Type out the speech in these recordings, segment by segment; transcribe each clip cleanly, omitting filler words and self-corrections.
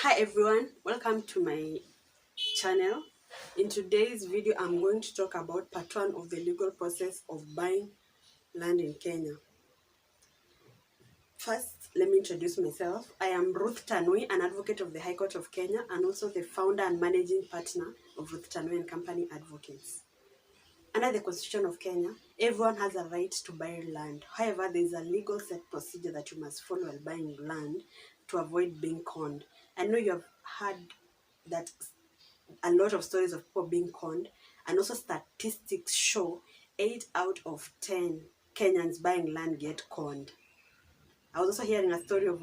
Hi everyone, welcome to my channel. In today's video, I'm going to talk about part 1 of the legal process of buying land in Kenya. First, let me introduce myself. I am Ruth Tanui, an advocate of the High Court of Kenya and also the founder and managing partner of Ruth Tanui and Company Advocates. Under the Constitution of Kenya, everyone has a right to buy land. However, there is a legal set procedure that you must follow while buying land to avoid being conned. I know you have heard that a lot of stories of people being conned, and also statistics show 8 out of 10 Kenyans buying land get conned. I was also hearing a story of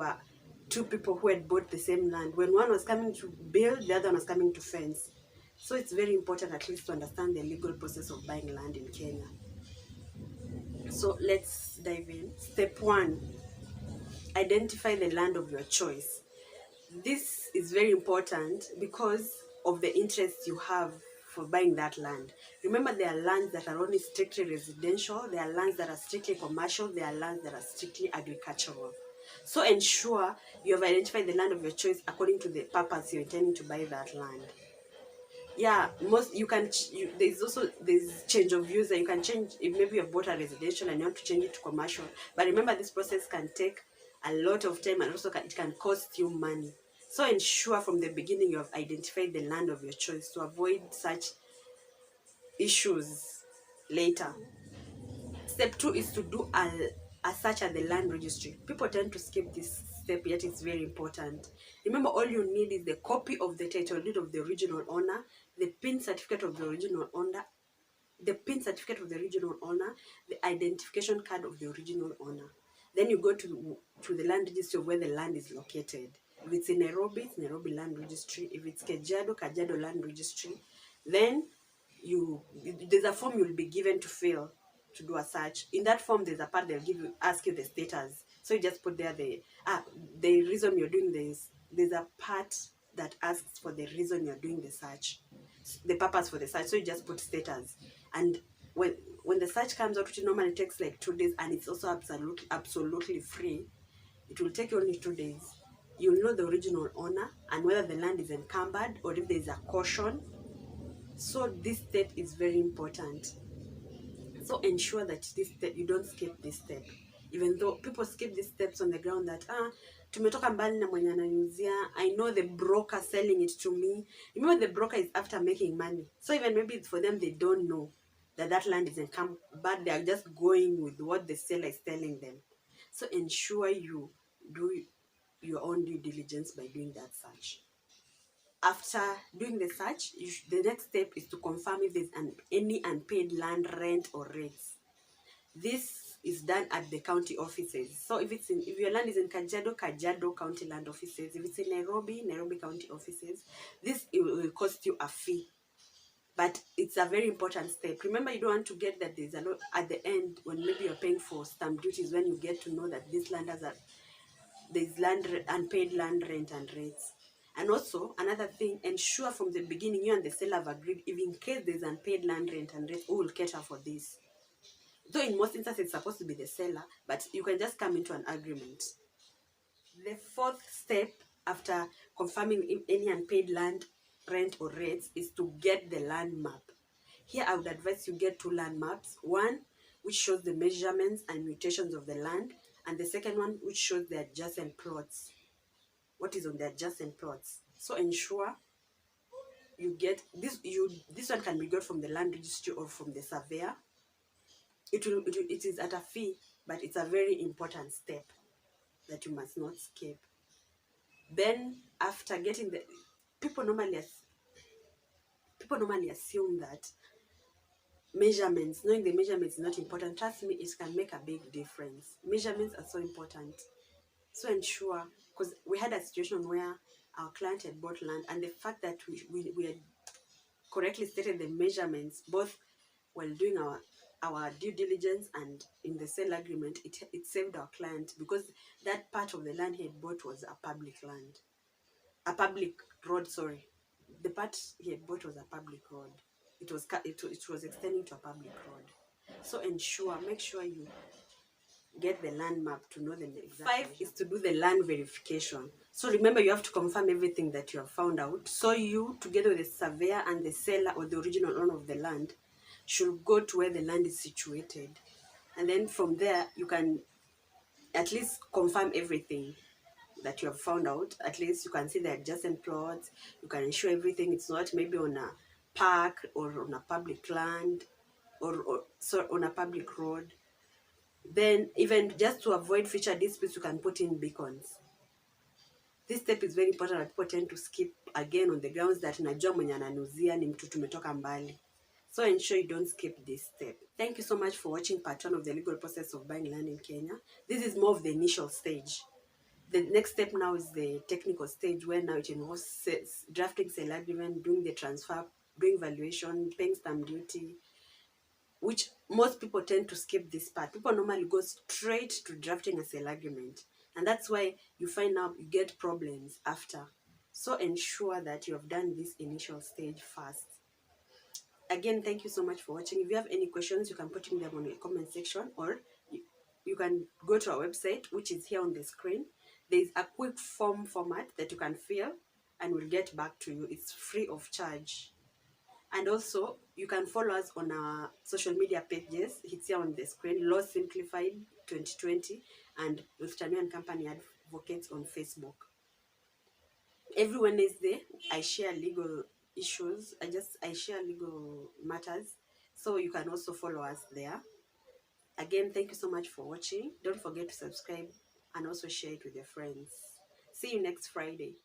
two people who had bought the same land. When one was coming to build, the other one was coming to fence. So it's very important at least to understand the legal process of buying land in Kenya. So let's dive in. Step 1, identify the land of your choice. This is very important because of the interest you have for buying that land. Remember, there are lands that are only strictly residential, there are lands that are strictly commercial, there are lands that are strictly agricultural. So ensure you have identified the land of your choice according to the purpose you're intending to buy that land. Yeah, there's change of use that you can change. If maybe you have bought a residential and you want to change it to commercial, but remember this process can take a lot of time and also it can cost you money. So ensure from the beginning you have identified the land of your choice to avoid such issues later. Step 2 is to do a search at the land registry. People tend to skip this step, yet it's very important. Remember, all you need is the copy of the title deed of the original owner, the PIN certificate of the original owner, the identification card of the original owner. Then you go to the land registry of where the land is located. If it's in Nairobi, it's Nairobi Land Registry. If it's Kajiado Land Registry. Then there's a form you'll be given to fill to do a search. In that form, there's a part they'll ask you the status. So you just put there the reason you're doing this. There's a part that asks for the reason you're doing the search, the purpose for the search. So you just put status. And when the search comes out, which normally takes like 2 days, and it's also absolutely free, it will take you only 2 days. You'll know the original owner and whether the land is encumbered or if there's a caution. So this step is very important. So ensure that you don't skip this step. Even though people skip these steps on the ground that tumetoka mbali na mwenye ananiuzia, I know the broker selling it to me. Remember, the broker is after making money. So even maybe for them, they don't know that land is encumbered, but they are just going with what the seller is telling them. So ensure you do your own due diligence by doing that search. After doing the search, the next step is to confirm if there's any unpaid land rent or rates. This is done at the county offices. So if your land is in Kajiado County Land Offices. If it's in Nairobi County Offices, it will cost you a fee. But it's a very important step. Remember, you don't want to get that there's a lot at the end when maybe you're paying for stamp duties, when you get to know that this land there's unpaid land rent and rates. And also, another thing, ensure from the beginning you and the seller have agreed, if in case there's unpaid land rent and rates, who will cater for this? Though in most instances it's supposed to be the seller, but you can just come into an agreement. The fourth step after confirming if any unpaid land rent or rates is to get the land map. Here I would advise you get 2 land maps. One which shows the measurements and mutations of the land, and the second one which shows the adjacent plots, what is on the adjacent plots. So ensure you get this. This one can be got from the land registry or from the surveyor. It is at a fee, but it's a very important step that you must not skip. Then after getting people normally assume that knowing the measurements is not important. Trust me, it can make a big difference. Measurements are so important. So ensure, because we had a situation where our client had bought land, and the fact that we had correctly stated the measurements both while doing our due diligence and in the sale agreement, it saved our client, because that part of the land he had bought was a public road. Sorry, the part he had bought was a public road. It was extending to a public road. So make sure you get the land map to know the exact 5 is to do the land verification. So remember, you have to confirm everything that you have found out. So you, together with the surveyor and the seller or the original owner of the land, should go to where the land is situated. And then from there, you can at least confirm everything that you have found out. At least you can see the adjacent plots. You can ensure everything it's not maybe on a park or on a public land or so on a public road. Then even just to avoid future disputes, you can put in beacons. This step is very important that people tend to skip again on the grounds that najua mwenye ananuzia ni mtu tumetoka mbali. So ensure you don't skip this step. Thank you so much for watching part 1 of the legal process of buying land in Kenya. This is more of the initial stage. The next step now is the technical stage, where now it involves drafting sale agreement, doing the transfer, doing valuation, paying stamp duty, which most people tend to skip this part. People normally go straight to drafting a sale agreement. And that's why you find out you get problems after. So ensure that you have done this initial stage first. Again, thank you so much for watching. If you have any questions, you can put them on the comment section, or you can go to our website, which is here on the screen. There is a quick form format that you can fill and we'll get back to you. It's free of charge. And also, you can follow us on our social media pages. It's here on the screen, Law Simplified 2020 and with Tanu and Company Advocates on Facebook. Every Wednesday, I share legal issues. I share legal matters. So you can also follow us there. Again, thank you so much for watching. Don't forget to subscribe and also share it with your friends. See you next Friday.